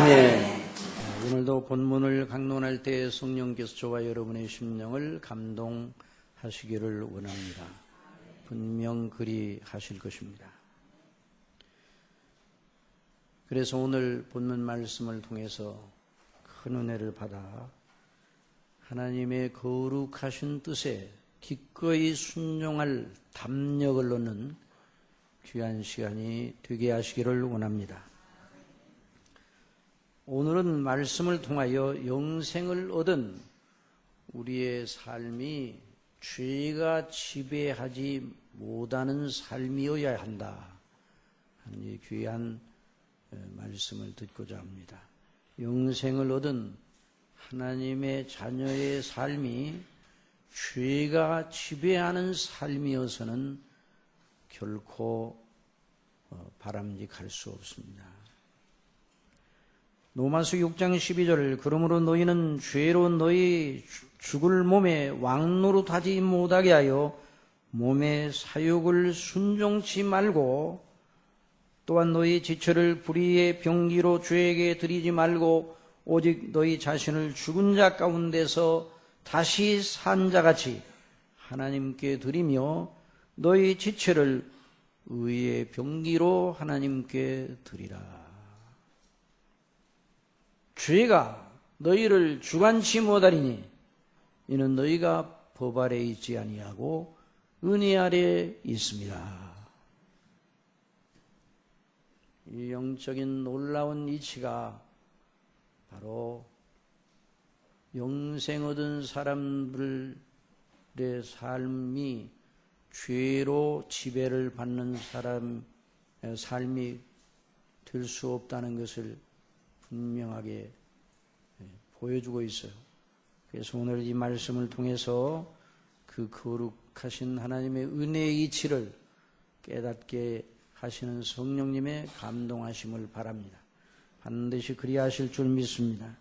아멘. 오늘도 본문을 강론할 때 성령께서 저와 여러분의 심령을 감동하시기를 원합니다. 분명 그리 하실 것입니다. 그래서 오늘 본문 말씀을 통해서 큰 은혜를 받아 하나님의 거룩하신 뜻에 기꺼이 순종할 담력을 얻는 귀한 시간이 되게 하시기를 원합니다. 오늘은 말씀을 통하여 영생을 얻은 우리의 삶이 죄가 지배하지 못하는 삶이어야 한다 하는 이 귀한 말씀을 듣고자 합니다. 영생을 얻은 하나님의 자녀의 삶이 죄가 지배하는 삶이어서는 결코 바람직할 수 없습니다. 로마서 6장 12절 그러므로 너희는 죄로 너희 죽을 몸에 왕노릇하지 못하게 하여 몸의 사욕을 순종치 말고 또한 너희 지체를 불의의 병기로 죄에게 드리지 말고 오직 너희 자신을 죽은 자 가운데서 다시 산 자같이 하나님께 드리며 너희 지체를 의의 병기로 하나님께 드리라. 죄가 너희를 주관치 못하리니 이는 너희가 법 아래 있지 아니하고 은혜 아래 있습니다. 이 영적인 놀라운 이치가 바로 영생 얻은 사람들의 삶이 죄로 지배를 받는 사람의 삶이 될 수 없다는 것을 분명하게 보여주고 있어요. 그래서 오늘 이 말씀을 통해서 그 거룩하신 하나님의 은혜의 이치를 깨닫게 하시는 성령님의 감동하심을 바랍니다. 반드시 그리하실 줄 믿습니다.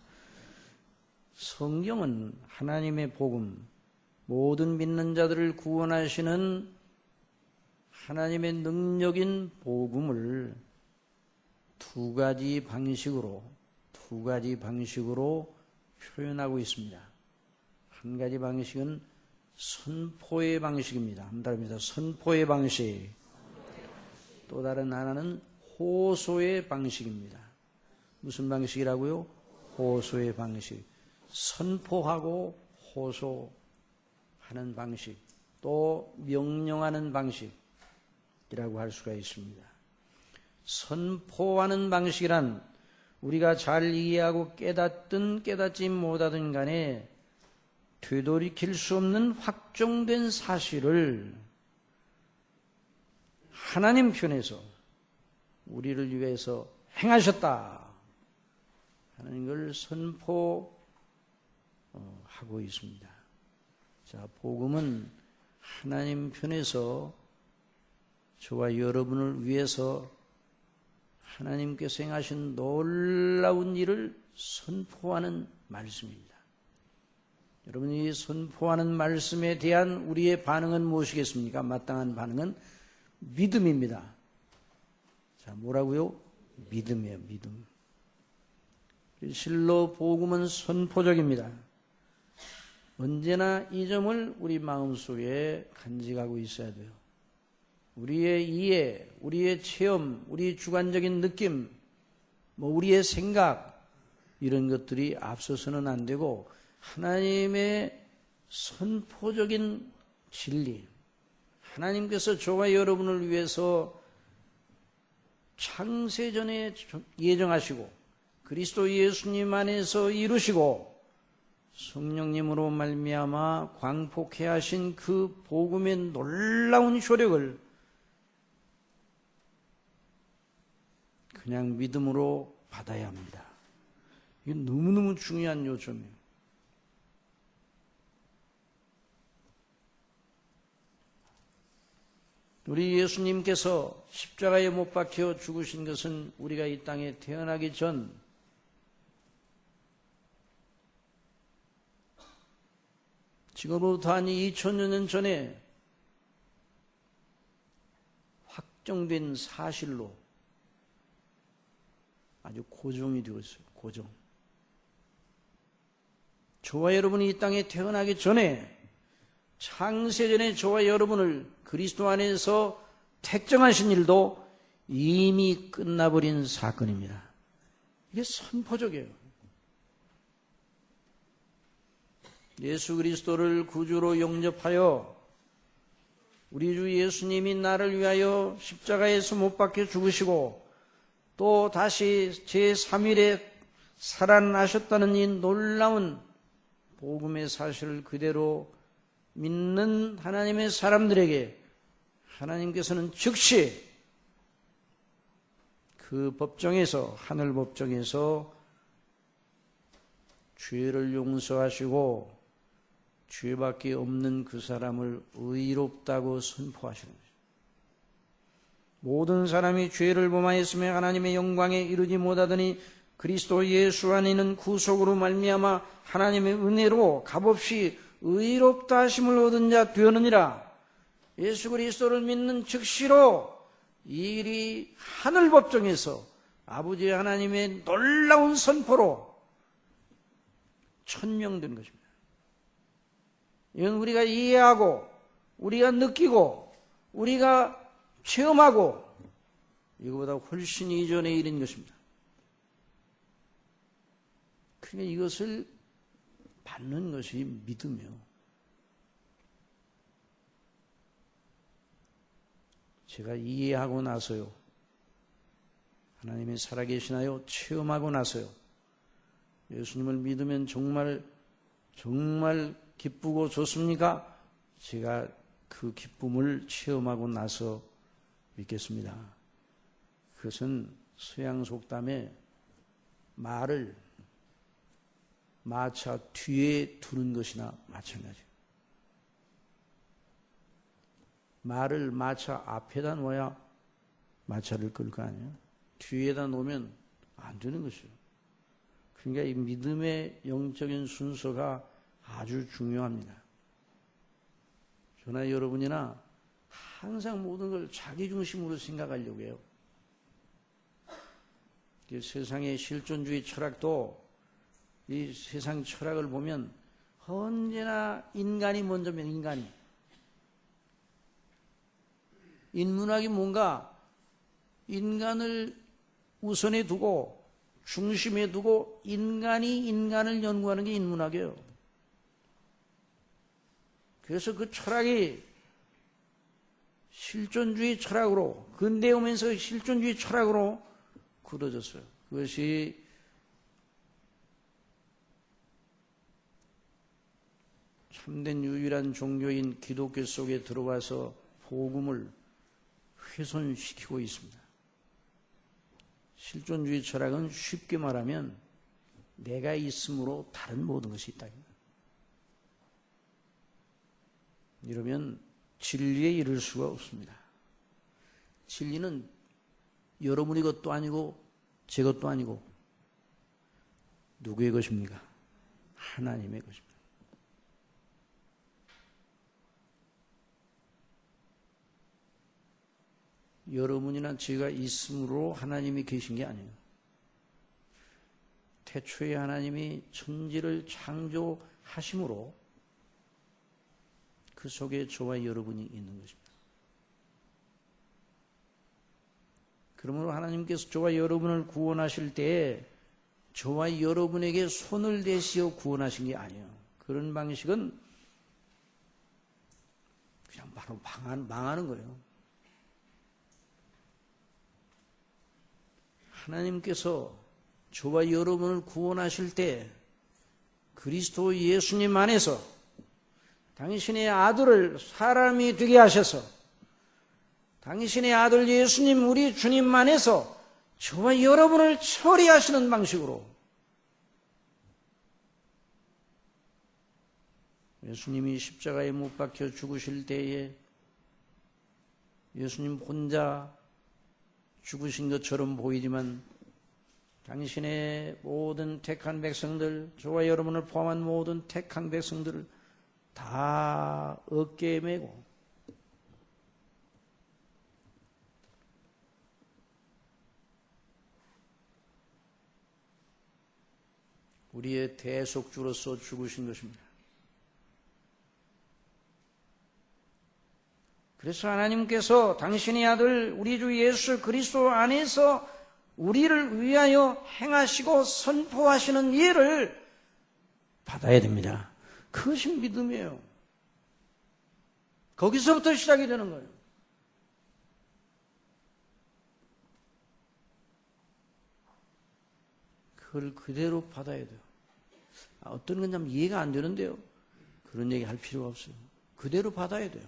성경은 하나님의 복음, 모든 믿는 자들을 구원하시는 하나님의 능력인 복음을 두 가지 방식으로 표현하고 있습니다. 한 가지 방식은 선포의 방식입니다. 한답니다. 선포의 방식. 또 다른 하나는 호소의 방식입니다. 무슨 방식이라고요? 호소의 방식. 선포하고 호소하는 방식, 또 명령하는 방식이라고 할 수가 있습니다. 선포하는 방식이란 우리가 잘 이해하고 깨닫든 깨닫지 못하든 간에 되돌이킬 수 없는 확정된 사실을 하나님 편에서 우리를 위해서 행하셨다 하는 걸 선포하고 있습니다. 자, 복음은 하나님 편에서 저와 여러분을 위해서 하나님께서 행하신 놀라운 일을 선포하는 말씀입니다. 여러분이 선포하는 말씀에 대한 우리의 반응은 무엇이겠습니까? 마땅한 반응은 믿음입니다. 자, 뭐라고요? 믿음이에요, 믿음. 실로 복음은 선포적입니다. 언제나 이 점을 우리 마음속에 간직하고 있어야 돼요. 우리의 이해, 우리의 체험, 우리의 주관적인 느낌, 우리의 생각 이런 것들이 앞서서는 안 되고 하나님의 선포적인 진리, 하나님께서 저와 여러분을 위해서 창세전에 예정하시고 그리스도 예수님 안에서 이루시고 성령님으로 말미암아 광폭해 하신 그 복음의 놀라운 효력을 그냥 믿음으로 받아야 합니다. 이게 너무너무 중요한 요점이에요. 우리 예수님께서 십자가에 못 박혀 죽으신 것은 우리가 이 땅에 태어나기 전 지금부터 한 2000여 년 전에 확정된 사실로 아주 고정이 되었어요. 고정. 저와 여러분이 이 땅에 태어나기 전에, 창세전에 저와 여러분을 그리스도 안에서 택정하신 일도 이미 끝나버린 사건입니다. 이게 선포적이에요. 예수 그리스도를 구주로 영접하여 우리 주 예수님이 나를 위하여 십자가에서 못 박혀 죽으시고 또 다시 제3일에 살아나셨다는 이 놀라운 복음의 사실을 그대로 믿는 하나님의 사람들에게 하나님께서는 즉시 그 법정에서, 하늘 법정에서 죄를 용서하시고 죄밖에 없는 그 사람을 의롭다고 선포하시는 것입니다. 모든 사람이 죄를 범하였으며 하나님의 영광에 이르지 못하더니 그리스도 예수 안에 있는 구속으로 말미암아 하나님의 은혜로 값없이 의롭다 하심을 얻은 자 되었느니라. 예수 그리스도를 믿는 즉시로 이 일이 하늘 법정에서 아버지 하나님의 놀라운 선포로 천명된 것입니다. 이건 우리가 이해하고 우리가 느끼고 우리가 체험하고 이거보다 훨씬 이전의 일인 것입니다. 그러니까 이것을 받는 것이 믿음이요. 제가 이해하고 나서요, 하나님이 살아계시나요? 체험하고 나서요, 예수님을 믿으면 정말 기쁘고 좋습니까? 제가 그 기쁨을 체험하고 나서 믿겠습니다. 그것은 서양 속담에 말을 마차 뒤에 두는 것이나 마찬가지예요. 말을 마차 앞에다 놓아야 마차를 끌 거 아니에요? 뒤에다 놓으면 안 되는 것이에요. 그러니까 이 믿음의 영적인 순서가 아주 중요합니다. 저나 여러분이나 항상 모든 걸 자기 중심으로 생각하려고 해요. 세상의 실존주의 철학도 이 세상 철학을 보면 언제나 인간이 먼저면 인문학이 뭔가 인간을 우선에 두고 중심에 두고 인간이 인간을 연구하는 게 인문학이에요. 그래서 그 철학이 실존주의 철학으로, 근대에 오면서 실존주의 철학으로 굳어졌어요. 그것이 참된 유일한 종교인 기독교 속에 들어와서 복음을 훼손시키고 있습니다. 실존주의 철학은 쉽게 말하면 내가 있음으로 다른 모든 것이 있다. 이러면 진리에 이를 수가 없습니다. 진리는 여러분의 것도 아니고 제 것도 아니고 누구의 것입니까? 하나님의 것입니다. 여러분이나 제가 있음으로 하나님이 계신 게 아니에요. 태초에 하나님이 천지를 창조하심으로 그 속에 저와 여러분이 있는 것입니다. 그러므로 하나님께서 저와 여러분을 구원하실 때에 저와 여러분에게 손을 대시어 구원하신 게 아니에요. 그런 방식은 그냥 바로 망하는 거예요. 하나님께서 저와 여러분을 구원하실 때 그리스도 예수님 안에서 당신의 아들을 사람이 되게 하셔서 당신의 아들 예수님 우리 주님 안에서 저와 여러분을 처리하시는 방식으로 예수님이 십자가에 못 박혀 죽으실 때에 예수님 혼자 죽으신 것처럼 보이지만 당신의 모든 택한 백성들, 저와 여러분을 포함한 모든 택한 백성들을 다 어깨에 메고 우리의 대속주로서 죽으신 것입니다. 그래서 하나님께서 당신의 아들 우리 주 예수 그리스도 안에서 우리를 위하여 행하시고 선포하시는 일을 받아야 됩니다. 그것이 믿음이에요. 거기서부터 시작이 되는 거예요. 그걸 그대로 받아야 돼요. 어떤 건 좀 이해가 안 되는데요. 그런 얘기 할 필요가 없어요. 그대로 받아야 돼요.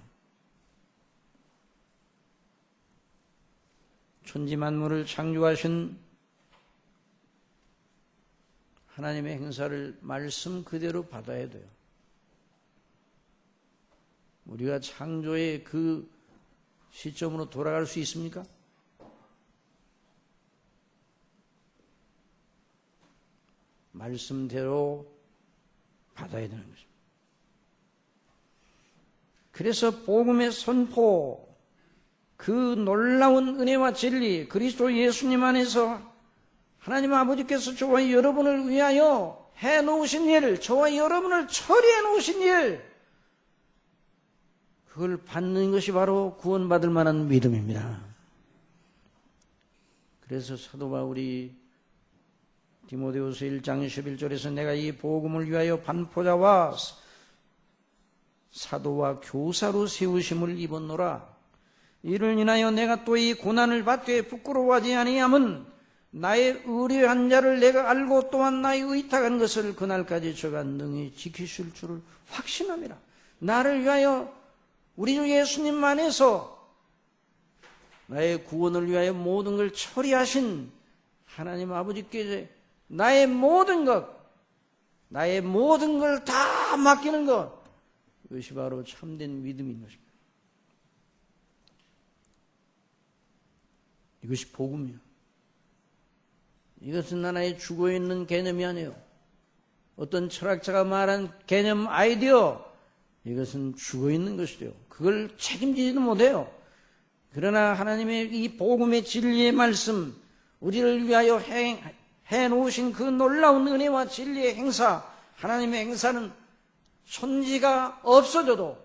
천지 만물을 창조하신 하나님의 행사를 말씀 그대로 받아야 돼요. 우리가 창조의 그 시점으로 돌아갈 수 있습니까? 말씀대로 받아야 되는 것입니다. 그래서 복음의 선포, 그 놀라운 은혜와 진리, 그리스도 예수님 안에서 하나님 아버지께서 저와 여러분을 위하여 해놓으신 일, 저와 여러분을 처리해 놓으신 일, 그걸 받는 것이 바로 구원받을 만한 믿음입니다. 그래서 사도 바울이 디모데후서 1장 11절에서 내가 이 복음을 위하여 반포자와 사도와 교사로 세우심을 입었노라. 이를 인하여 내가 또 이 고난을 받되 부끄러워하지 아니함은 나의 의뢰한 자를 내가 알고 또한 나의 의탁한 것을 그날까지 저가 능히 지키실 줄을 확신함이라. 나를 위하여 우리 주 예수님 안에서 나의 구원을 위하여 모든 걸 처리하신 하나님 아버지께 나의 모든 것, 나의 모든 걸 다 맡기는 것, 이것이 바로 참된 믿음인 것입니다. 이것이 복음이에요. 이것은 하나의 죽어있는 개념이 아니에요. 어떤 철학자가 말한 개념 아이디어, 이것은 죽어있는 것이죠. 그걸 책임지지도 못해요. 그러나 하나님의 이 복음의 진리의 말씀, 우리를 위하여 해놓으신 그 놀라운 은혜와 진리의 행사, 하나님의 행사는 천지가 없어져도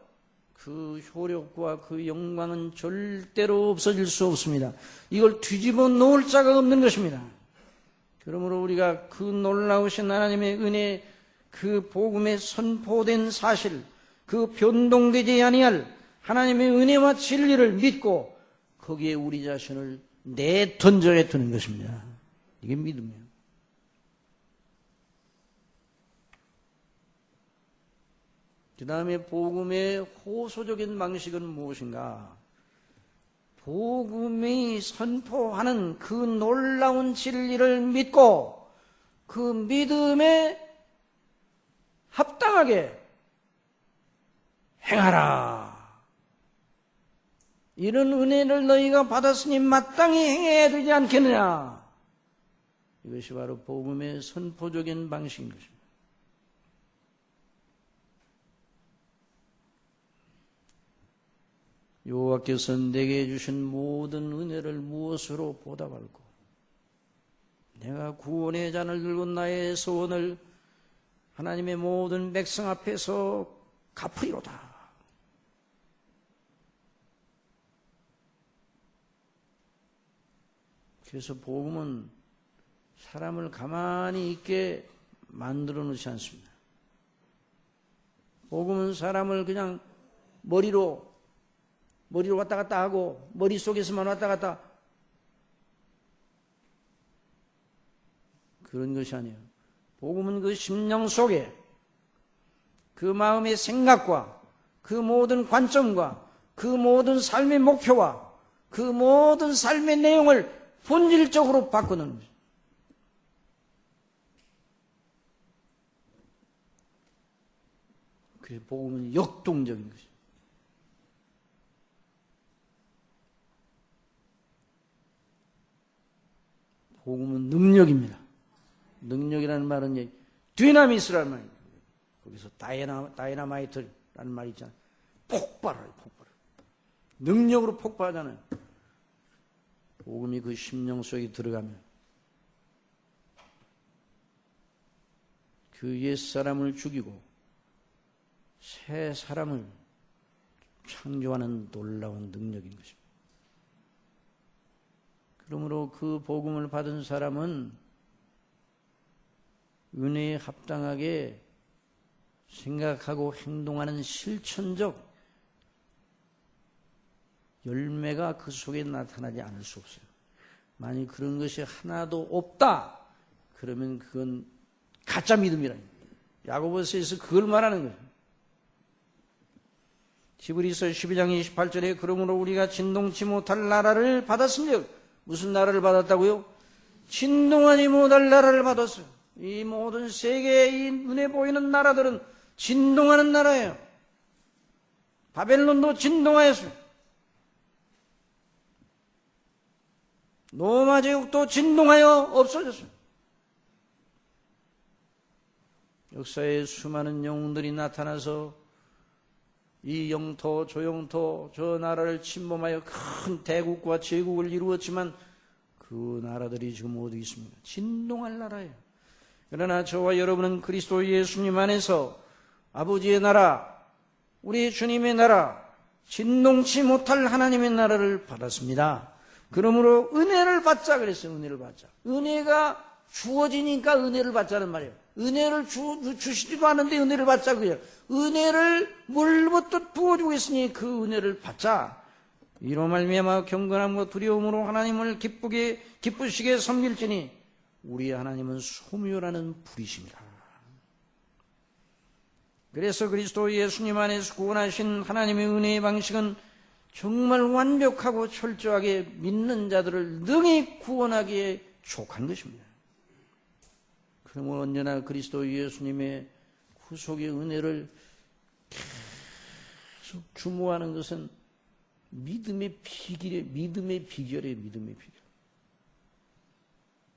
그 효력과 그 영광은 절대로 없어질 수 없습니다. 이걸 뒤집어 놓을 자가 없는 것입니다. 그러므로 우리가 그 놀라우신 하나님의 은혜, 그 복음에 선포된 사실, 그 변동되지 아니할 하나님의 은혜와 진리를 믿고 거기에 우리 자신을 내던져야 되는 것입니다. 이게 믿음이에요. 그 다음에 복음의 호소적인 방식은 무엇인가? 복음이 선포하는 그 놀라운 진리를 믿고 그 믿음에 합당하게 행하라. 이런 은혜를 너희가 받았으니 마땅히 행해야 되지 않겠느냐. 이것이 바로 복음의 선포적인 방식인 것입니다. 여호와께서 내게 주신 모든 은혜를 무엇으로 보답할꼬? 내가 구원의 잔을 들고 나의 소원을 하나님의 모든 백성 앞에서 갚으리로다. 그래서 복음은 사람을 가만히 있게 만들어 놓지 않습니다. 복음은 사람을 그냥 머리로 왔다 갔다 하고 머릿속에서만 왔다 갔다 그런 것이 아니에요. 복음은 그 심령 속에 그 마음의 생각과 그 모든 관점과 그 모든 삶의 목표와 그 모든 삶의 내용을 본질적으로 바꾸는 거죠. 그래서 복음은 역동적인 것이죠. 복음은 능력입니다. 능력이라는 말은 디나미스라는 말이에요. 거기서 다이나마이트라는 말이 있잖아요. 폭발을. 능력으로 폭발하잖아요. 복음이 그 심령 속에 들어가면 그 옛사람을 죽이고 새 사람을 창조하는 놀라운 능력인 것입니다. 그러므로 그 복음을 받은 사람은 은혜에 합당하게 생각하고 행동하는 실천적 열매가 그 속에 나타나지 않을 수 없어요. 만약 그런 것이 하나도 없다, 그러면 그건 가짜 믿음이라는 거예요. 야고보서에서 그걸 말하는 거예요. 히브리서 12장 28절에 그러므로 우리가 진동치 못할 나라를 받았은즉, 무슨 나라를 받았다고요? 진동하지 못할 나라를 받았어요. 이 모든 세계의 이 눈에 보이는 나라들은 진동하는 나라예요. 바벨론도 진동하였어요. 로마 제국도 진동하여 없어졌어요. 역사에 수많은 영웅들이 나타나서 이 영토 저 영토 저 나라를 침범하여 큰 대국과 제국을 이루었지만 그 나라들이 지금 어디 있습니까? 진동할 나라예요. 그러나 저와 여러분은 그리스도 예수님 안에서 아버지의 나라, 우리 주님의 나라, 진동치 못할 하나님의 나라를 받았습니다. 그러므로 은혜를 받자 그랬어요. 은혜를 받자. 은혜가 주어지니까 은혜를 받자는 말이에요. 은혜를 주시지도 않은데 은혜를 받자 그래요. 은혜를 물부터 부어주고 있으니 그 은혜를 받자. 이로 말미암아 경건함과 두려움으로 하나님을 기쁘시게 섬길지니 우리 하나님은 소멸하는 불이십니다. 그래서 그리스도 예수님 안에서 구원하신 하나님의 은혜의 방식은 정말 완벽하고 철저하게 믿는 자들을 능히 구원하기에 족한 것입니다. 그러므로 언제나 그리스도 예수님의 구속의 은혜를 계속 주모하는 것은 믿음의 비결이에요.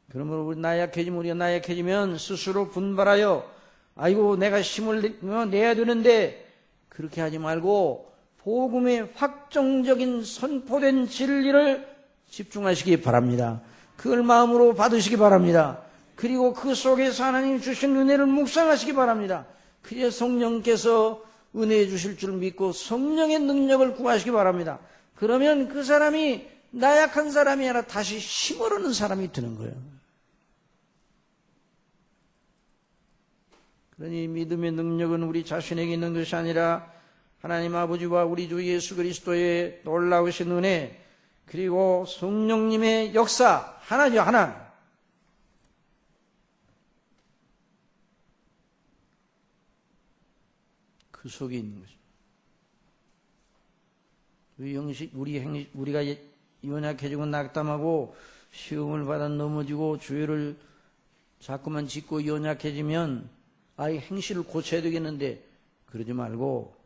그러므로 우리 우리가 나약해지면 스스로 분발하여 아이고 내가 힘을 내야 되는데 그렇게 하지 말고 복음의 확정적인 선포된 진리를 집중하시기 바랍니다. 그걸 마음으로 받으시기 바랍니다. 그리고 그 속에서 하나님 주신 은혜를 묵상하시기 바랍니다. 그래야 성령께서 은혜 주실 줄 믿고 성령의 능력을 구하시기 바랍니다. 그러면 그 사람이 나약한 사람이 아니라 다시 힘을 얻는 사람이 되는 거예요. 그러니 믿음의 능력은 우리 자신에게 있는 것이 아니라 하나님 아버지와 우리 주 예수 그리스도의 놀라우신 은혜, 그리고 성령님의 역사, 하나죠, 하나. 그 속에 있는 것입니다. 우리가 연약해지고 낙담하고 시험을 받아 넘어지고 죄를 자꾸만 짓고 연약해지면 행실을 고쳐야 되겠는데 그러지 말고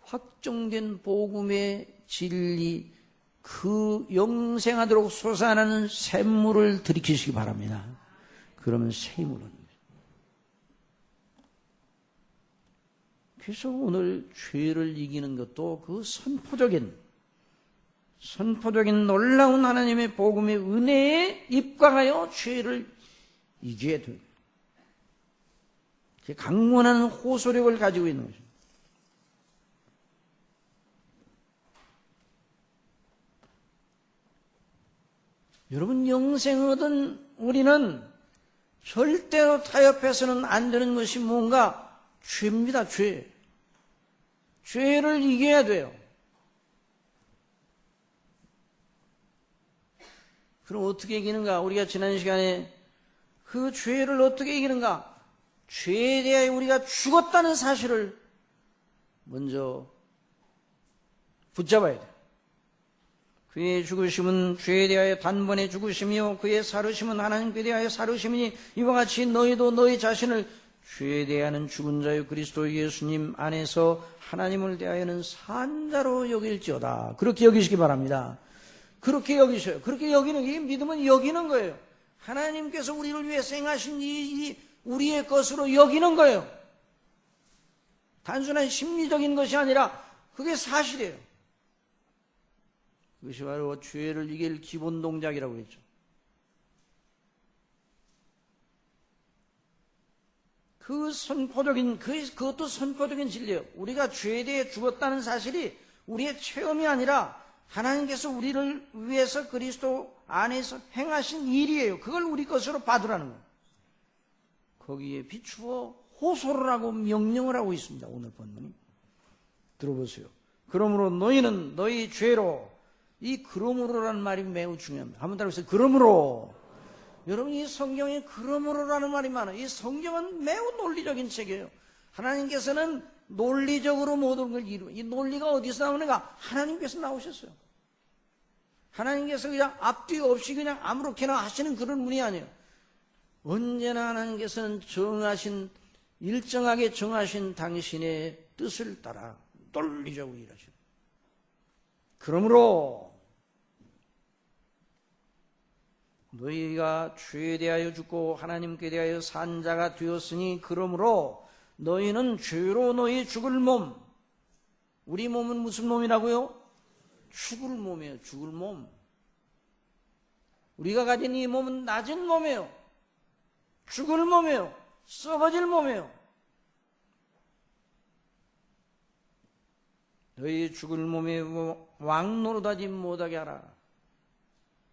확정된 복음의 진리, 그 영생하도록 솟아나는 샘물을 들이키시기 바랍니다. 그러면 새 힘을 얻는 거예요. 그래서 오늘 죄를 이기는 것도 그 선포적인 놀라운 하나님의 복음의 은혜에 입각하여 죄를 이겨야 돼요. 강건한 호소력을 가지고 있는 것입니다. 여러분, 영생을 얻은 우리는 절대로 타협해서는 안 되는 것이 뭔가 죄입니다. 죄를 이겨야 돼요. 그럼 어떻게 이기는가? 우리가 지난 시간에 그 죄를 어떻게 이기는가? 죄에 대하여 우리가 죽었다는 사실을 먼저 붙잡아야 돼요. 그의 죽으심은 죄에 대하여 단번에 죽으심이요 그의 살으심은 하나님께 대하여 살으심이니 이와 같이 너희도 너희 자신을 죄에 대하여는 죽은 자요 그리스도 예수님 안에서 하나님을 대하여는 산 자로 여길지어다. 그렇게 여기시기 바랍니다. 그렇게 여기셔요. 그렇게 여기는, 이 믿음은 여기는 거예요. 하나님께서 우리를 위해서 행하신 이 우리의 것으로 여기는 거예요. 단순한 심리적인 것이 아니라 그게 사실이에요. 그것이 바로 죄를 이길 기본 동작이라고 했죠. 그것도 선포적인 진리예요. 우리가 죄에 대해 죽었다는 사실이 우리의 체험이 아니라 하나님께서 우리를 위해서 그리스도 안에서 행하신 일이에요. 그걸 우리 것으로 받으라는 거예요. 거기에 비추어 호소를 하고 명령을 하고 있습니다. 오늘 본문이. 들어보세요. 그러므로 너희는 너희 죄로, 이 그러므로라는 말이 매우 중요합니다. 한번 따라해보세요. 그러므로. 여러분, 이 성경에 그러므로라는 말이 많아요. 이 성경은 매우 논리적인 책이에요. 하나님께서는 논리적으로 모든 걸 이 논리가 어디서 나오는가? 하나님께서 나오셨어요. 하나님께서 그냥 앞뒤 없이 그냥 아무렇게나 하시는 그런 분이 아니에요. 언제나 하나님께서는 일정하게 정하신 당신의 뜻을 따라 논리적으로 일하셔요. 그러므로 너희가 죄에 대하여 죽고 하나님께 대하여 산 자가 되었으니 그러므로 너희는 죄로 너희 죽을 몸, 우리 몸은 무슨 몸이라고요? 죽을 몸이에요. 죽을 몸. 우리가 가진 이 몸은 낮은 몸이에요. 죽을 몸이에요. 썩어질 몸이에요. 너희 죽을 몸에 왕 노릇하지 못하게 하라.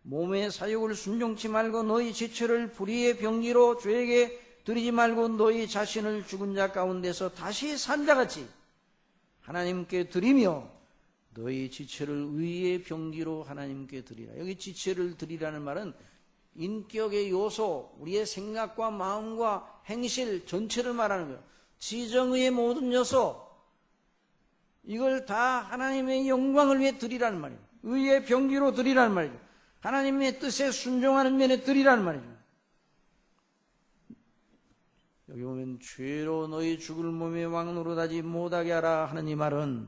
몸의 사욕을 순종치 말고 너희 지체를 불의의 병기로 죄에게 드리지 말고 너희 자신을 죽은 자 가운데서 다시 산 자같이 하나님께 드리며 너희 지체를 의의 병기로 하나님께 드리라. 여기 지체를 드리라는 말은 인격의 요소, 우리의 생각과 마음과 행실 전체를 말하는 거예요. 지정의의 모든 요소, 이걸 다 하나님의 영광을 위해 드리라는 말이에요. 의의 병기로 드리라는 말이죠. 하나님의 뜻에 순종하는 면에 드리라는 말이죠. 여기 보면 죄로 너희 죽을 몸의 왕 노릇하지 못하게 하라 하는 이 말은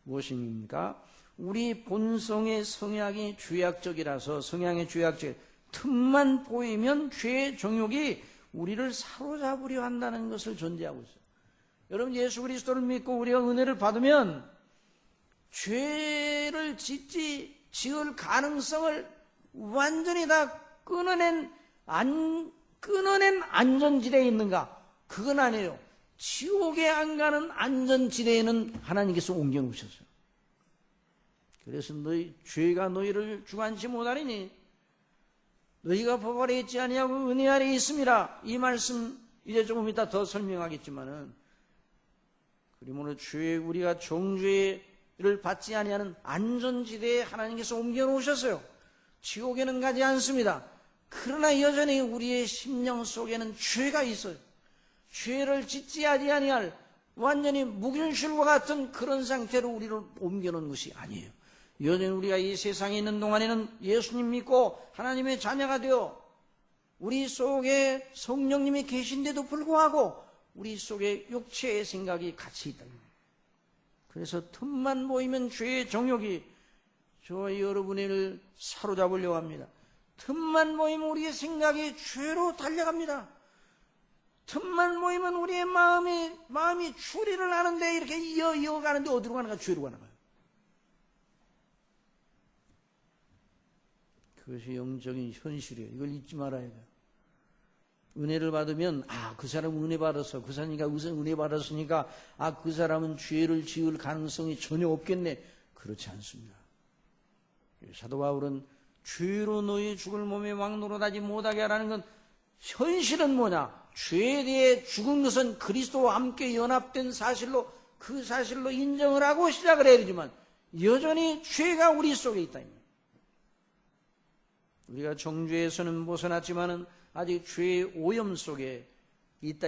무엇입니까? 우리 본성의 성향이 죄악적이라서, 성향의 죄악적, 틈만 보이면 죄의 정욕이 우리를 사로잡으려 한다는 것을 전제하고 있어요. 여러분, 예수 그리스도를 믿고 우리가 은혜를 받으면 죄를 지을 가능성을 완전히 다 끊어낸 안전지대에 있는가? 그건 아니에요. 지옥에 안 가는 안전지대에는 하나님께서 옮겨놓으셨어요. 그래서 죄가 너희를 주관치 못하리니 너희가 법 아래 있지 아니하고 은혜 아래 있음이라. 이 말씀 이제 조금 이따 더 설명하겠지만은, 그러므로 우리가 정죄를 받지 아니하는 안전지대에 하나님께서 옮겨놓으셨어요. 지옥에는 가지 않습니다. 그러나 여전히 우리의 심령 속에는 죄가 있어요. 죄를 짓지 아니할 완전히 무균실과 같은 그런 상태로 우리를 옮겨놓은 것이 아니에요. 여전히 우리가 이 세상에 있는 동안에는 예수님 믿고 하나님의 자녀가 되어 우리 속에 성령님이 계신데도 불구하고 우리 속에 육체의 생각이 같이 있다. 그래서 틈만 보이면 죄의 정욕이 저와 여러분을 사로잡으려고 합니다. 틈만 보이면 우리의 생각이 죄로 달려갑니다. 틈만 보이면 우리의 마음이 추리를 하는데 이렇게 이어가는데 어디로 가는가? 죄로 가는 거예요. 그것이 영적인 현실이에요. 이걸 잊지 말아야 돼요. 은혜를 받으면 그 사람은 은혜 받았어. 그 사람이가 은혜 받았으니까 그 사람은 죄를 지을 가능성이 전혀 없겠네. 그렇지 않습니다. 사도 바울은 죄로 너희 죽을 몸에 왕 노릇하지 못하게 하라는 건 현실은 뭐냐? 죄에 대해 죽은 것은 그리스도와 함께 연합된 사실로, 그 사실로 인정을 하고 시작을 해야 되지만 여전히 죄가 우리 속에 있다. 우리가 정죄에서는 벗어났지만은 아직 죄의 오염 속에 있다.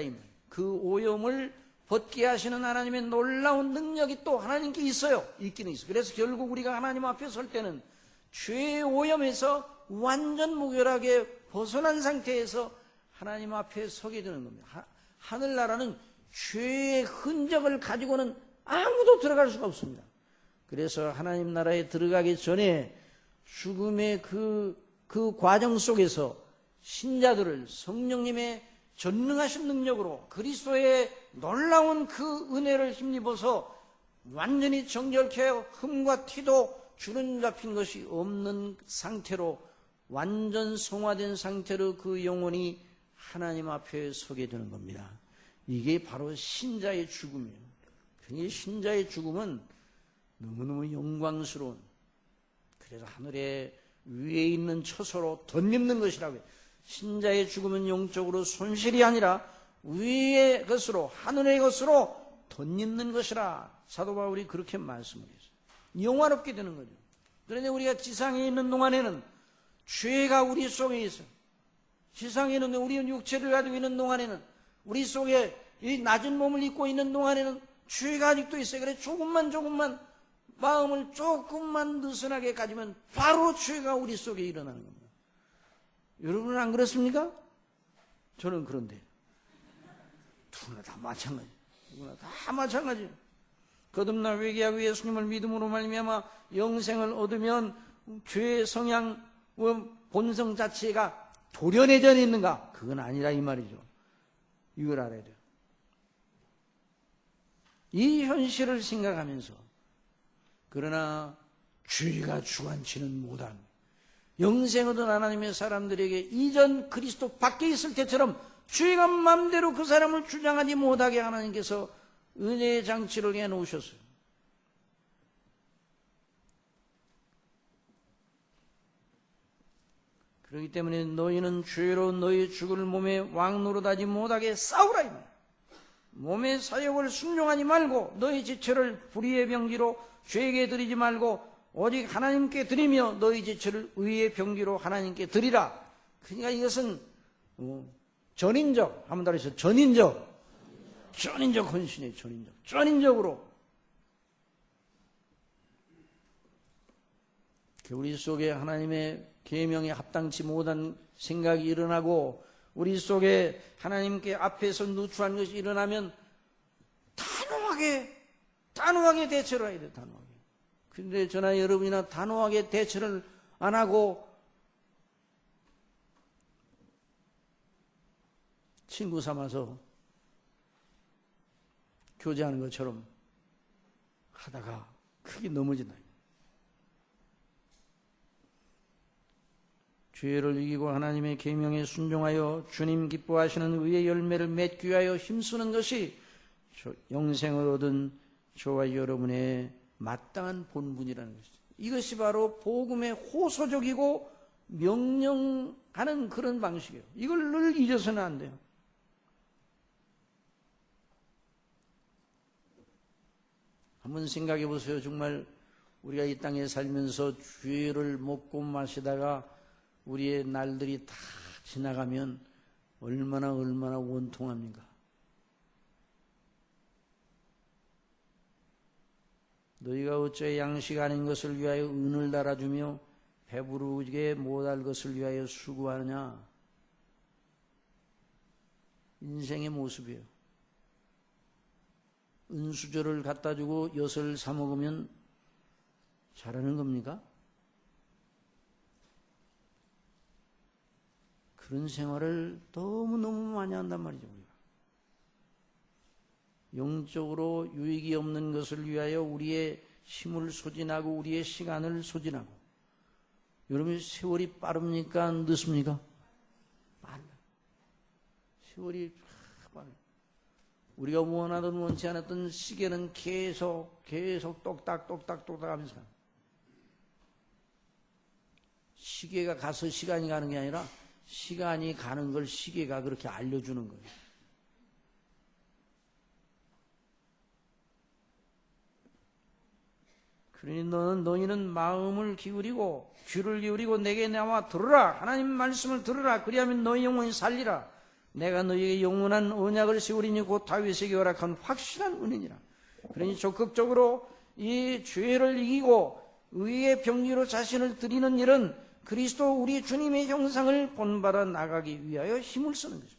그 오염을 벗게 하시는 하나님의 놀라운 능력이 또 하나님께 있어요. 있기는 있어요. 그래서 결국 우리가 하나님 앞에 설 때는 죄의 오염에서 완전 무결하게 벗어난 상태에서 하나님 앞에 서게 되는 겁니다. 하늘나라는 죄의 흔적을 가지고는 아무도 들어갈 수가 없습니다. 그래서 하나님 나라에 들어가기 전에 죽음의 그 과정 속에서 신자들을 성령님의 전능하신 능력으로 그리스도의 놀라운 그 은혜를 힘입어서 완전히 정결케 하여 흠과 티도 주름 잡힌 것이 없는 상태로 완전 성화된 상태로 그 영혼이 하나님 앞에 서게 되는 겁니다. 이게 바로 신자의 죽음이에요. 이 신자의 죽음은 너무너무 영광스러운, 그래서 하늘의 위에 있는 처소로 덧입는 것이라고 해요. 신자의 죽음은 영적으로 손실이 아니라 위의 것으로, 하늘의 것으로 덧입는 것이라 사도 바울이 그렇게 말씀을 했어요. 영화롭게 되는 거죠. 그런데 우리가 지상에 있는 동안에는 죄가 우리 속에 있어요. 지상에 있는, 우리 육체를 가지고 있는 동안에는, 우리 속에 이 낮은 몸을 입고 있는 동안에는 죄가 아직도 있어요. 그래 조금만 마음을 조금만 느슨하게 가지면 바로 죄가 우리 속에 일어나는 겁니다. 여러분은 안 그렇습니까? 저는 그런데 누구나 다 마찬가지. 누구나 다 마찬가지. 거듭나 회개하고 예수님을 믿음으로 말미암아 영생을 얻으면 죄의 성향, 본성 자체가 도련해져 있는가? 그건 아니라 이 말이죠. 이걸 알아야 돼요. 이 현실을 생각하면서, 그러나 죄가 주관치는 못한 영생 얻은 하나님의 사람들에게 이전 그리스도 밖에 있을 때처럼 죄가 마음대로 그 사람을 주장하지 못하게 하나님께서 은혜의 장치를 해놓으셨어요. 그렇기 때문에 너희는 죄로 너희 죽을 몸에 왕노릇하지 못하게 싸우라 이 말이야. 몸의 사욕을 순종하지 말고 너희 지체를 불의의 병기로 죄에게 드리지 말고 오직 하나님께 드리며 너희 지체를 의의 병기로 하나님께 드리라. 그러니까 이것은 전인적, 한번 더 해서 전인적 헌신이에요. 전인적으로 우리 속에 하나님의 계명에 합당치 못한 생각이 일어나고 우리 속에 하나님께 앞에서 누추한 것이 일어나면 단호하게 대처를 해야 돼요. 단호하게. 근데 저나 여러분이나 단호하게 대처를 안 하고 친구 삼아서 교제하는 것처럼 하다가 크게 넘어진다. 죄를 이기고 하나님의 계명에 순종하여 주님 기뻐하시는 의의 열매를 맺기 위하여 힘쓰는 것이 영생을 얻은 저와 여러분의 마땅한 본분이라는 것이죠. 이것이 바로 복음의 호소적이고 명령하는 그런 방식이에요. 이걸 늘 잊어서는 안 돼요. 한번 생각해 보세요. 정말 우리가 이 땅에 살면서 죄를 먹고 마시다가 우리의 날들이 다 지나가면 얼마나 원통합니까? 너희가 어째 양식 아닌 것을 위하여 은을 달아주며 배부르게 못할 것을 위하여 수고하느냐? 인생의 모습이에요. 은수저를 갖다 주고 엿을 사 먹으면 잘하는 겁니까? 그런 생활을 너무너무 많이 한단 말이죠. 우리가. 영적으로 유익이 없는 것을 위하여 우리의 힘을 소진하고 우리의 시간을 소진하고. 여러분 세월이 빠릅니까? 늦습니까? 빨라요. 세월이 빨라요. 우리가 원하든 원치 않았던 시계는 계속 똑딱 하면서 가요. 시계가 가서 시간이 가는 게 아니라 시간이 가는 걸 시계가 그렇게 알려주는 거예요. 그러니 너희는 마음을 기울이고 귀를 기울이고 내게 나와 들으라. 하나님 말씀을 들으라. 그리하면 너희 영혼이 살리라. 내가 너희에게 영원한 언약을 세우리니 곧 다윗에게 허락한 확실한 은혜니라. 그러니 적극적으로 이 죄를 이기고 의의 병기로 자신을 드리는 일은 그리스도 우리 주님의 형상을 본받아 나가기 위하여 힘을 쓰는 것입니다.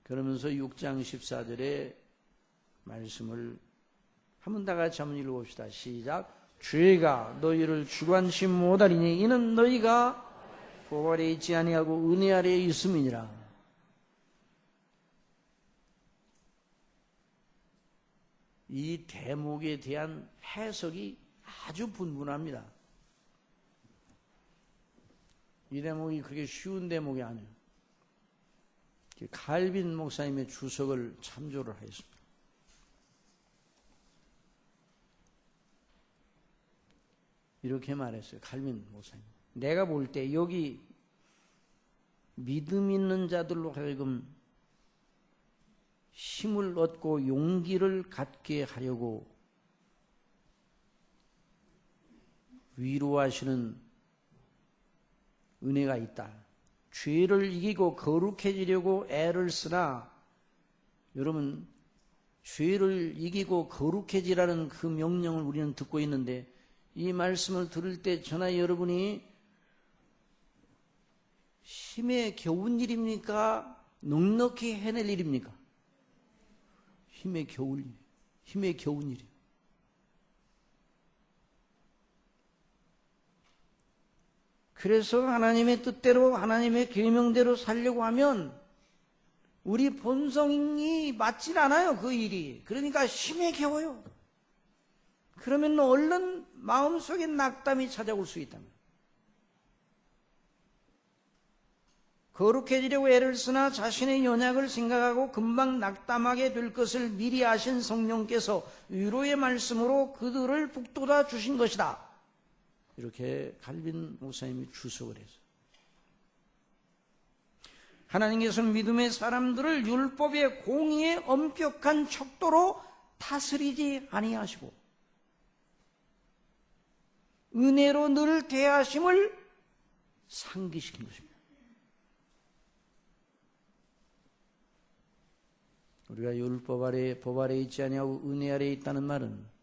그러면서 6장 14절의 말씀을 한번 다 같이 한번 읽어봅시다. 시작. 죄가 너희를 주관치 못하리니 이는 너희가 법 아래에 있지 아니하고 은혜 아래에 있음이니라. 이 대목에 대한 해석이 아주 분분합니다. 이 대목이 그렇게 쉬운 대목이 아니에요. 칼빈 목사님의 주석을 참조를 하였습니다. 이렇게 말했어요. 칼빈 목사님. 내가 볼 때 여기 믿음 있는 자들로 하여금 힘을 얻고 용기를 갖게 하려고 위로하시는 은혜가 있다. 죄를 이기고 거룩해지려고 애를 쓰나, 여러분, 죄를 이기고 거룩해지라는 그 명령을 우리는 듣고 있는데, 이 말씀을 들을 때 저나 여러분이 힘에 겨운 일입니까? 넉넉히 해낼 일입니까? 힘에 겨운 일이에요. 그래서 하나님의 뜻대로 하나님의 계명대로 살려고 하면 우리 본성이 맞질 않아요, 그 일이. 그러니까 힘에 겨워요. 그러면 얼른 마음속에 낙담이 찾아올 수 있다. 거룩해지려고 애를 쓰나 자신의 연약을 생각하고 금방 낙담하게 될 것을 미리 아신 성령께서 위로의 말씀으로 그들을 북돋아 주신 것이다. 이렇게 칼빈 목사님이 주석을 했어요. 하나님께서는 믿음의 사람들을 율법의 공의의 엄격한 척도로 다스리지 아니하시고 은혜로 늘 대하심을 상기시킨 것입니다. 우리가 율법 아래, 법 아래 있지 아니하고 은혜 아래 있다는 말은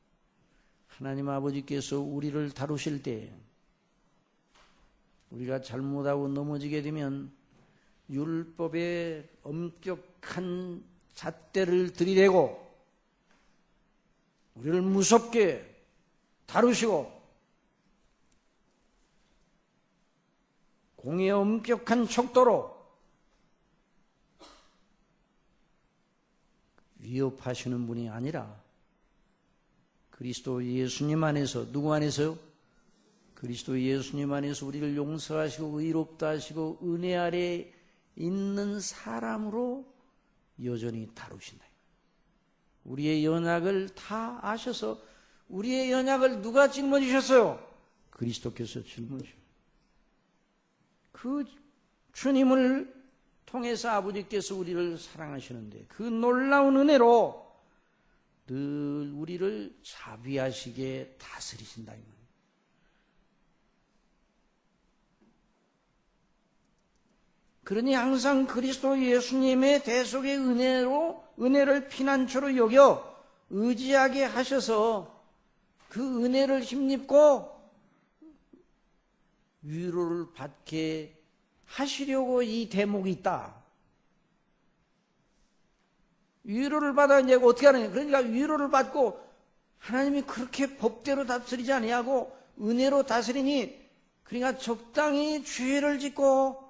하나님 아버지께서 우리를 다루실 때 우리가 잘못하고 넘어지게 되면 율법의 엄격한 잣대를 들이대고 우리를 무섭게 다루시고 공의 엄격한 척도로 위협하시는 분이 아니라 그리스도 예수님 안에서, 누구 안에서요? 그리스도 예수님 안에서 우리를 용서하시고 의롭다 하시고 은혜 아래 있는 사람으로 여전히 다루신다. 우리의 연약을 다 아셔서 우리의 연약을 누가 짊어지셨어요? 그리스도께서 짊어지셨어요. 그 주님을 통해서 아버지께서 우리를 사랑하시는데 그 놀라운 은혜로 늘 우리를 자비하시게 다스리신다. 그러니 항상 그리스도 예수님의 대속의 은혜를 피난처로 여겨 의지하게 하셔서 그 은혜를 힘입고 위로를 받게 하시려고 이 대목이 있다. 위로를 받아 이제 어떻게 하느냐. 그러니까 위로를 받고 하나님이 그렇게 법대로 다스리지 아니하고 은혜로 다스리니 그러니까 적당히 죄를 짓고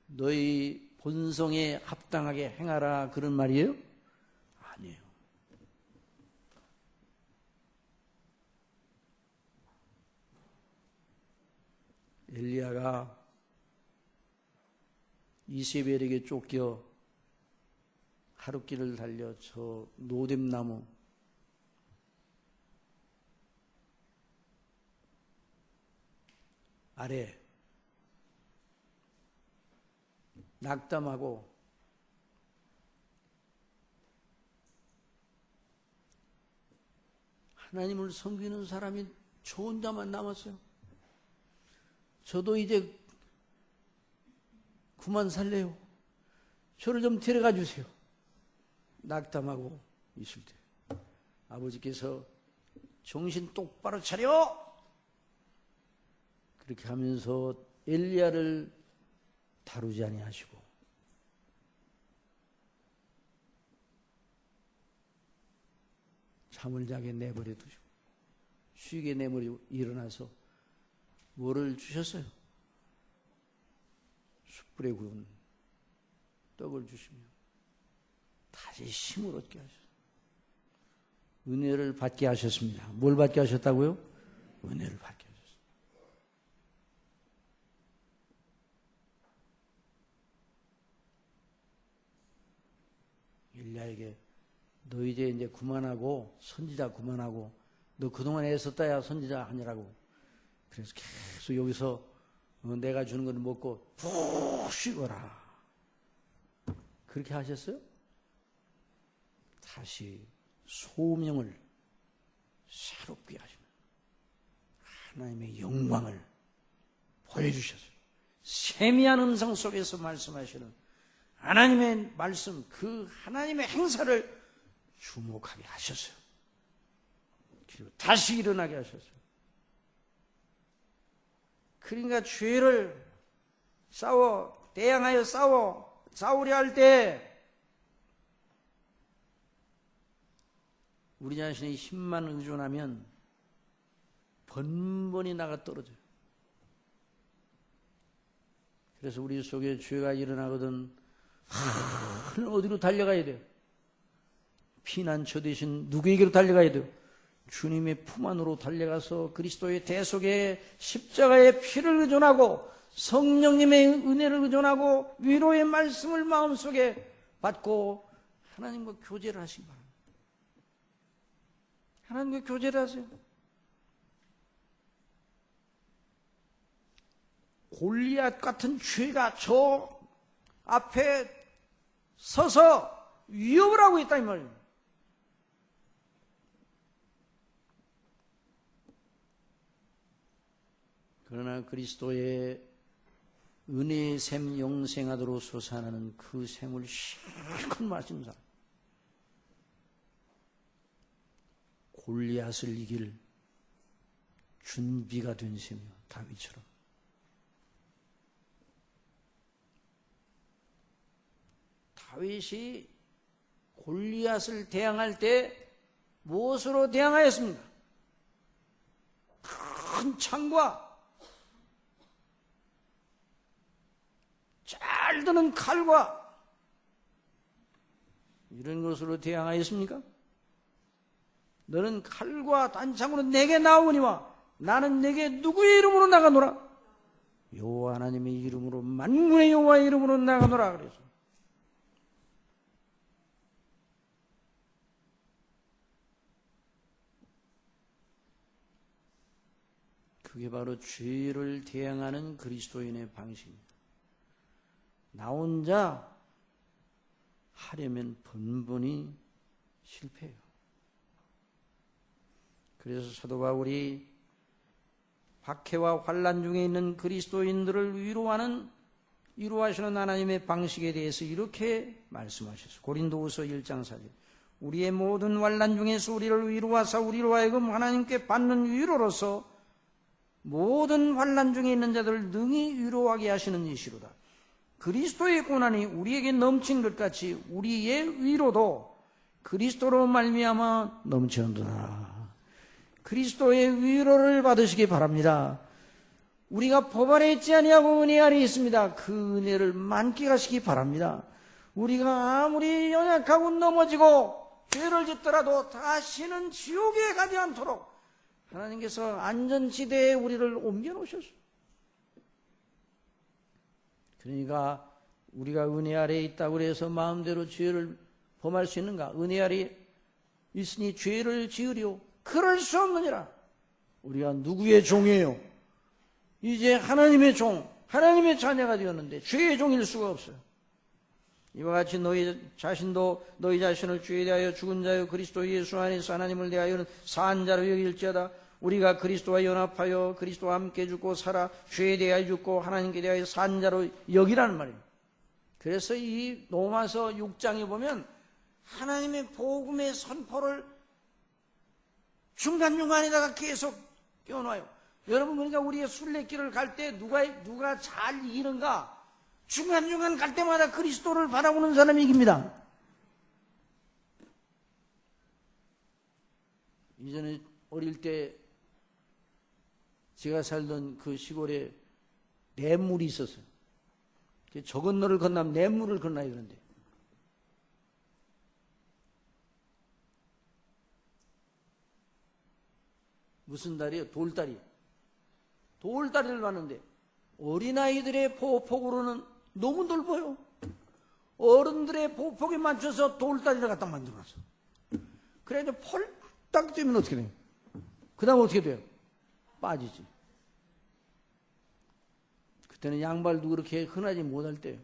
너희 본성에 합당하게 행하라 그런 말이에요? 아니에요. 엘리야가 이세벨에게 쫓겨 하룻길을 달려 저 노뎀나무 아래 낙담하고 하나님을 섬기는 사람이 저 혼자만 남았어요. 저도 이제 그만 살래요. 저를 좀 데려가 주세요. 낙담하고 있을 때 아버지께서 정신 똑바로 차려! 그렇게 하면서 엘리야를 다루지 아니하시고 잠을 자게 내버려 두시고 쉬게 내버려 일어나서 뭐를 주셨어요? 숯불에 구운 떡을 주시며 다시 힘을 얻게 하셨어요. 은혜를 받게 하셨습니다. 뭘 받게 하셨다고요? 은혜를 받게 하셨어요. 엘리야에게 너 이제 그만하고 선지자 그만하고 너 그동안 애썼다야 선지자 하느라고. 그래서 계속 여기서 내가 주는 건 먹고 푹 쉬거라. 그렇게 하셨어요? 다시 소명을 새롭게 하시는 하나님의 영광을 보여주셨어요. 세미한 음성 속에서 말씀하시는 하나님의 말씀, 그 하나님의 행사를 주목하게 하셨어요. 그리고 다시 일어나게 하셨어요. 그러니까 죄를 대항하여 싸우려 할 때 우리 자신의 힘만 의존하면 번번이 나가 떨어져요. 그래서 우리 속에 죄가 일어나거든 어디로 달려가야 돼요? 피난처 대신 누구에게로 달려가야 돼요? 주님의 품 안으로 달려가서 그리스도의 대속의 십자가의 피를 의존하고 성령님의 은혜를 의존하고 위로의 말씀을 마음속에 받고 하나님과 교제를 하시기 바랍니다. 하나님과 교제를 하세요. 골리앗 같은 죄가 저 앞에 서서 위협을 하고 있다 이 말이에요. 그러나 그리스도의 은혜의 샘 영생하도록 솟아나는 그 샘을 실컷 마신 사람, 골리앗을 이길 준비가 된 셈이요, 다윗처럼. 다윗이 골리앗을 대항할 때 무엇으로 대항하였습니까? 큰 창과 잘 드는 칼과 이런 것으로 대항하였습니까? 너는 칼과 단창으로 내게 나오니와 나는 내게 누구의 이름으로 나가노라? 여호와 하나님의 이름으로, 만군의 여호와의 이름으로 나가노라. 그래서 그게 바로 죄를 대항하는 그리스도인의 방식입니다. 나 혼자 하려면 번번이 실패해요. 그래서 사도 바울이 박해와 환난 중에 있는 그리스도인들을 위로하시는 하나님의 방식에 대해서 이렇게 말씀하셨어요. 고린도후서 1장 4절. 우리의 모든 환난 중에서 우리를 위로하사 우리로 하여금 하나님께 받는 위로로서 모든 환난 중에 있는 자들을 능히 위로하게 하시는 이시로다. 그리스도의 고난이 우리에게 넘친 것 같이 우리의 위로도 그리스도로 말미암아 넘치는도다. 그리스도의 위로를 받으시기 바랍니다. 우리가 법 아래 있지 아니하고 은혜 아래 있습니다. 그 은혜를 만끽하시기 바랍니다. 우리가 아무리 연약하고 넘어지고 죄를 짓더라도 다시는 지옥에 가지 않도록 하나님께서 안전지대에 우리를 옮겨놓으셨어요. 그러니까 우리가 은혜 아래에 있다고 해서 마음대로 죄를 범할 수 있는가? 은혜 아래에 있으니 죄를 지으리오. 그럴 수 없느니라. 우리가 누구의 종이에요? 이제 하나님의 종, 하나님의 자녀가 되었는데 죄의 종일 수가 없어요. 이와 같이 너희 자신도 너희 자신을 죄에 대하여 죽은 자요 그리스도 예수 안에서 하나님을 대하여는 산 자로 여길지어다. 우리가 그리스도와 연합하여 그리스도와 함께 죽고 살아 죄에 대하여 죽고 하나님께 대하여 산 자로 여기라는 말이에요. 그래서 이 로마서 6장에 보면 하나님의 복음의 선포를 중간중간에다가 계속 껴놔요. 여러분, 그러니까 우리의 순례길을 갈 때 누가 잘 이기는가? 중간중간 갈 때마다 그리스도를 바라보는 사람이 이깁니다. 이전에 어릴 때 제가 살던 그 시골에 냇물이 있었어요. 저 건너를 건너면 냇물을 건너야 되는데 무슨 달이에요? 돌다리. 돌다리를 봤는데 어린아이들의 폭으로는 너무 넓어요. 어른들의 보폭에 맞춰서 돌다리를 갖다 만들어놨어. 그래서 폴딱 뛰면 어떻게 돼요? 그 다음 어떻게 돼요? 빠지지. 그때는 양발도 그렇게 흔하지 못할 때예요.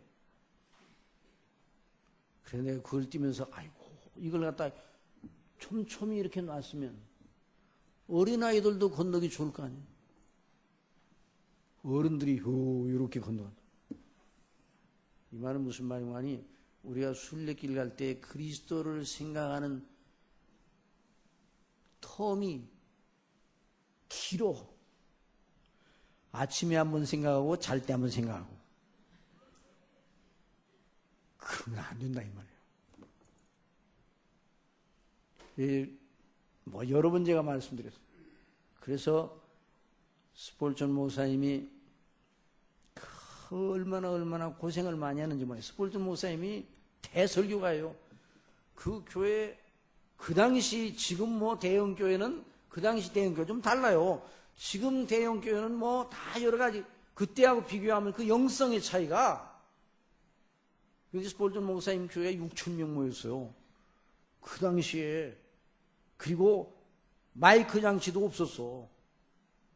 그래 내가 그걸 뛰면서 아이고 이걸 갖다 촘촘히 이렇게 놨으면 어린아이들도 건너기 좋을 거 아니에요. 어른들이 이렇게 건너간다. 이 말은 무슨 말이냐니 우리가 순례길 갈 때 그리스도를 생각하는 텀이 길어. 아침에 한번 생각하고 잘 때 한번 생각하고. 그러면 안 된다 이 말이에요. 뭐 여러 번 제가 말씀드렸어요. 그래서 스폴전 목사님이 얼마나 고생을 많이 하는지 몰라요. 스폴전 목사님이 대설교가예요. 그 교회 그 당시 지금 뭐 대형 교회는 그 당시 대형 교회 좀 달라요. 지금 대형 교회는 뭐 다 여러 가지 그때하고 비교하면 그 영성의 차이가 여기 스폴전 목사님 교회에 6,000명 모였어요. 그 당시에. 그리고 마이크 장치도 없었어.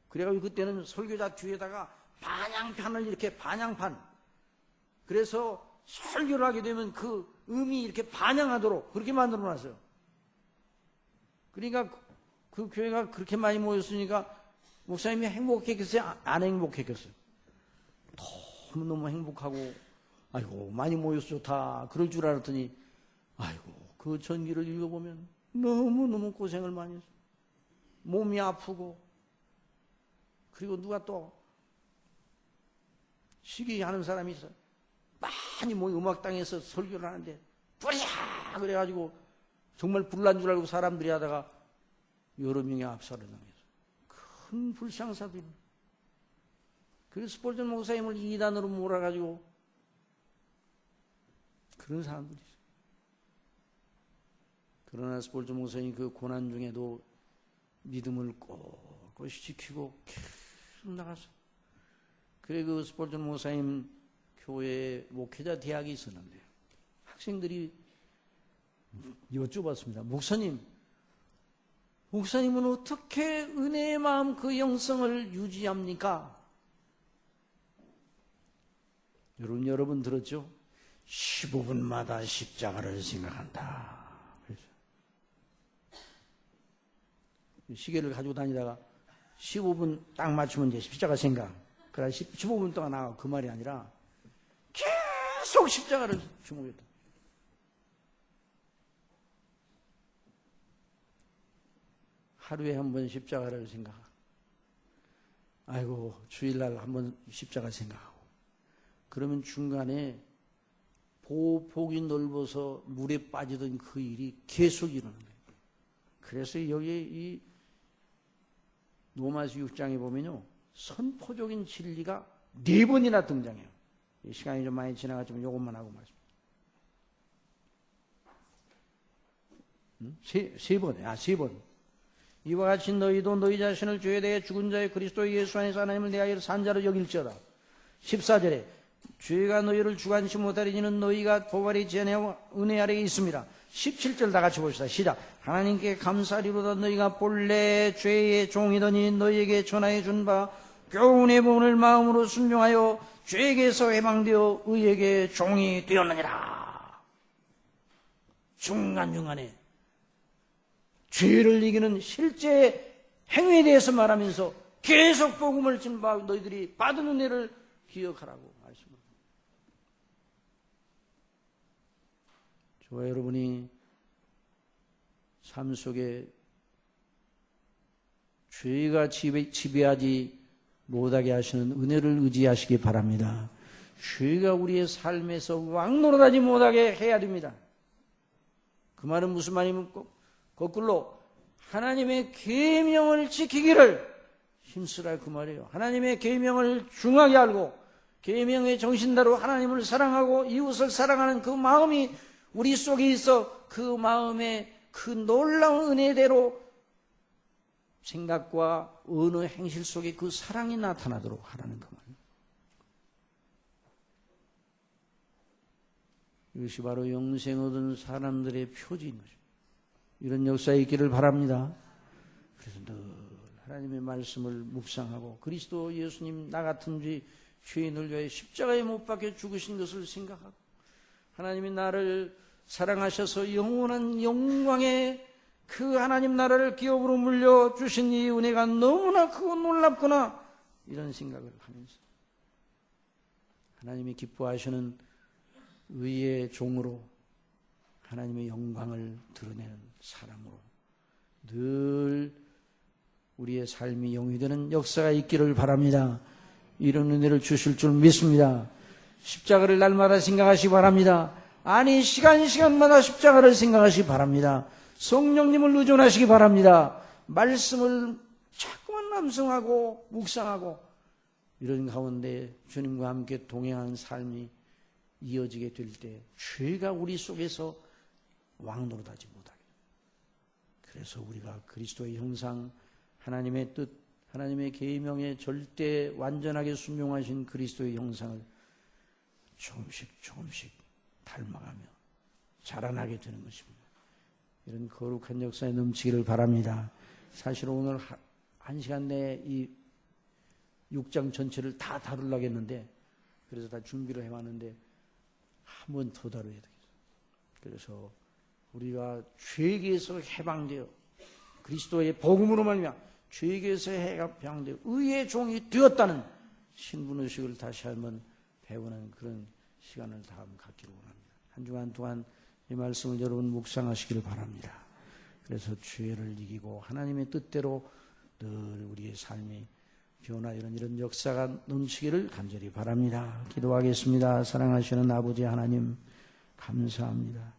그래가지고 그때는 설교자 뒤에다가 반향판을 이렇게 반향판. 그래서 설교를 하게 되면 그 음이 이렇게 반향하도록 그렇게 만들어 놨어요. 그러니까 그 교회가 그렇게 많이 모였으니까 목사님이 행복했겠어요? 안 행복했겠어요? 너무너무 행복하고 아이고 많이 모여서 좋다 그럴 줄 알았더니 아이고 그 전기를 읽어보면 너무너무 고생을 많이 했어요. 몸이 아프고 그리고 누가 또 시기하는 사람이 있어요. 많이 뭐 음악당에서 설교를 하는데 불이야 그래가지고 정말 불난 줄 알고 사람들이 하다가 여러 명의 압살을 당해서 큰 불상사들이. 그래서 스폴전 목사님을 이단으로 몰아가지고 그런 사람들이 있어요. 그러나 스폴전 목사님이 그 고난 중에도 믿음을 꼿꼿이 지키고 계속 나갔어요. 그래 그 스폴전 목사님 교회에 목회자 대학이 있었는데 학생들이 여쭤봤습니다. 목사님은 어떻게 은혜의 마음 그 영성을 유지합니까? 여러분 들었죠? 15분마다 십자가를 생각한다. 시계를 가지고 다니다가 15분 딱 맞추면 이제 십자가 생각. 그래 15분 동안 나가고 그 말이 아니라 계속 십자가를 주목했다. 하루에 한 번 십자가를 생각하고 아이고 주일날 한 번 십자가 생각하고 그러면 중간에 보폭이 넓어서 물에 빠지던 그 일이 계속 일어나는 거예요. 그래서 여기 이 로마서 6장에 보면요 선포적인 진리가 4번이나 등장해요. 시간이 좀 많이 지나갔지만 이것만 하고 말씀. 세 번. 이와 같이 너희도 너희 자신을 죄에 대해 죽은 자의 그리스도 예수 안에서 하나님을 대하여 산 자로 여길지어다. 14절에 죄가 너희를 주관치 못하리 이는 너희가 보발이 지혜와 은혜 아래에 있습니다. 17절 다 같이 봅시다. 시작. 하나님께 감사리로다 너희가 본래 죄의 종이더니 너희에게 전하여 준 바 교훈의 본을 마음으로 순종하여 죄에게서 해방되어 의에게 종이 되었느니라. 중간중간에 죄를 이기는 실제 행위에 대해서 말하면서 계속 복음을 전파하고 너희들이 받은 은혜를 기억하라고 말씀합니다. 저와 여러분이 삶 속에 죄가 지배하지 못하게 하시는 은혜를 의지하시기 바랍니다. 죄가 우리의 삶에서 왕노릇하지 못하게 해야 됩니다. 그 말은 무슨 말이면 거꾸로 하나님의 계명을 지키기를 힘쓰라 그 말이에요. 하나님의 계명을 중하게 알고 계명의 정신대로 하나님을 사랑하고 이웃을 사랑하는 그 마음이 우리 속에 있어 그 마음의 그 놀라운 은혜대로 생각과 언어 행실 속에 그 사랑이 나타나도록 하라는 그 말이에요. 이것이 바로 영생 얻은 사람들의 표지인 것입니다. 이런 역사에 있기를 바랍니다. 그래서 늘 하나님의 말씀을 묵상하고 그리스도 예수님 나 같은 죄인을 위하여 십자가에 못 박혀 죽으신 것을 생각하고 하나님이 나를 사랑하셔서 영원한 영광의 그 하나님 나라를 기업으로 물려주신 이 은혜가 너무나 크고 놀랍구나 이런 생각을 하면서 하나님이 기뻐하시는 의의 종으로 하나님의 영광을 드러내는 사람으로 늘 우리의 삶이 영위되는 역사가 있기를 바랍니다. 이런 은혜를 주실 줄 믿습니다. 십자가를 날마다 생각하시기 바랍니다. 아니 시간마다 십자가를 생각하시기 바랍니다. 성령님을 의존하시기 바랍니다. 말씀을 자꾸만 암송하고 묵상하고 이런 가운데 주님과 함께 동행하는 삶이 이어지게 될 때 죄가 우리 속에서 왕노릇하지 못하게. 그래서 우리가 그리스도의 형상, 하나님의 뜻, 하나님의 계명에 절대 완전하게 순종하신 그리스도의 형상을 조금씩 닮아가며 자라나게 되는 것입니다. 이런 거룩한 역사에 넘치기를 바랍니다. 사실 오늘 한 시간 내에 이 6장 전체를 다 다루려고 했는데 그래서 다 준비를 해왔는데 한 번 더 다뤄야 되겠어요. 그래서 우리가 죄에게서 해방되어 그리스도의 복음으로 말미암아 죄에게서 해방되어 의의 종이 되었다는 신분의식을 다시 한번 배우는 그런 시간을 다음 갖기를 원합니다. 한 주간 동안 이 말씀을 여러분 묵상하시기를 바랍니다. 그래서 죄를 이기고 하나님의 뜻대로 늘 우리의 삶이 변화되는 이런 역사가 넘치기를 간절히 바랍니다. 기도하겠습니다. 사랑하시는 아버지 하나님 감사합니다.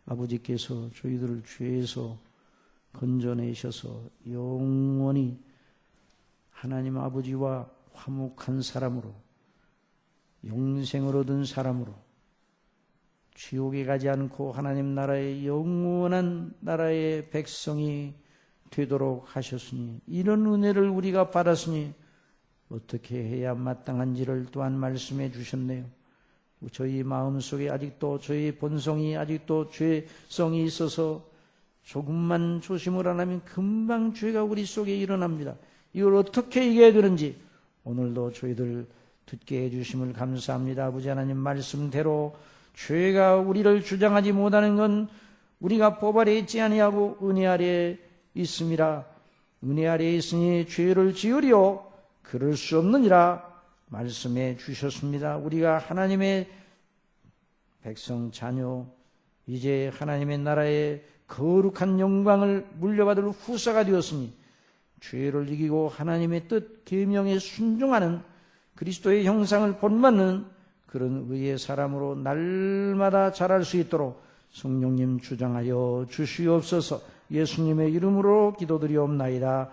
아버지께서 저희들을 죄에서 건져내셔서 영원히 하나님 아버지와 화목한 사람으로 영생을 얻은 사람으로 지옥에 가지 않고 하나님 나라의 영원한 나라의 백성이 되도록 하셨으니 이런 은혜를 우리가 받았으니 어떻게 해야 마땅한지를 또한 말씀해 주셨네요. 저희 마음속에 아직도 저희 본성이 아직도 죄성이 있어서 조금만 조심을 안 하면 금방 죄가 우리 속에 일어납니다. 이걸 어떻게 이겨야 되는지 오늘도 저희들 듣게 해주심을 감사합니다. 아버지 하나님 말씀대로 죄가 우리를 주장하지 못하는 건 우리가 법 아래 있지 아니하고 은혜 아래 있음이라. 은혜 아래 있으니 죄를 지으리오 그럴 수 없느니라 말씀해 주셨습니다. 우리가 하나님의 백성 자녀 이제 하나님의 나라의 거룩한 영광을 물려받을 후사가 되었으니 죄를 이기고 하나님의 뜻 계명에 순종하는 그리스도의 형상을 본받는 그런 의의 사람으로 날마다 자랄 수 있도록 성령님 주장하여 주시옵소서. 예수님의 이름으로 기도드리옵나이다.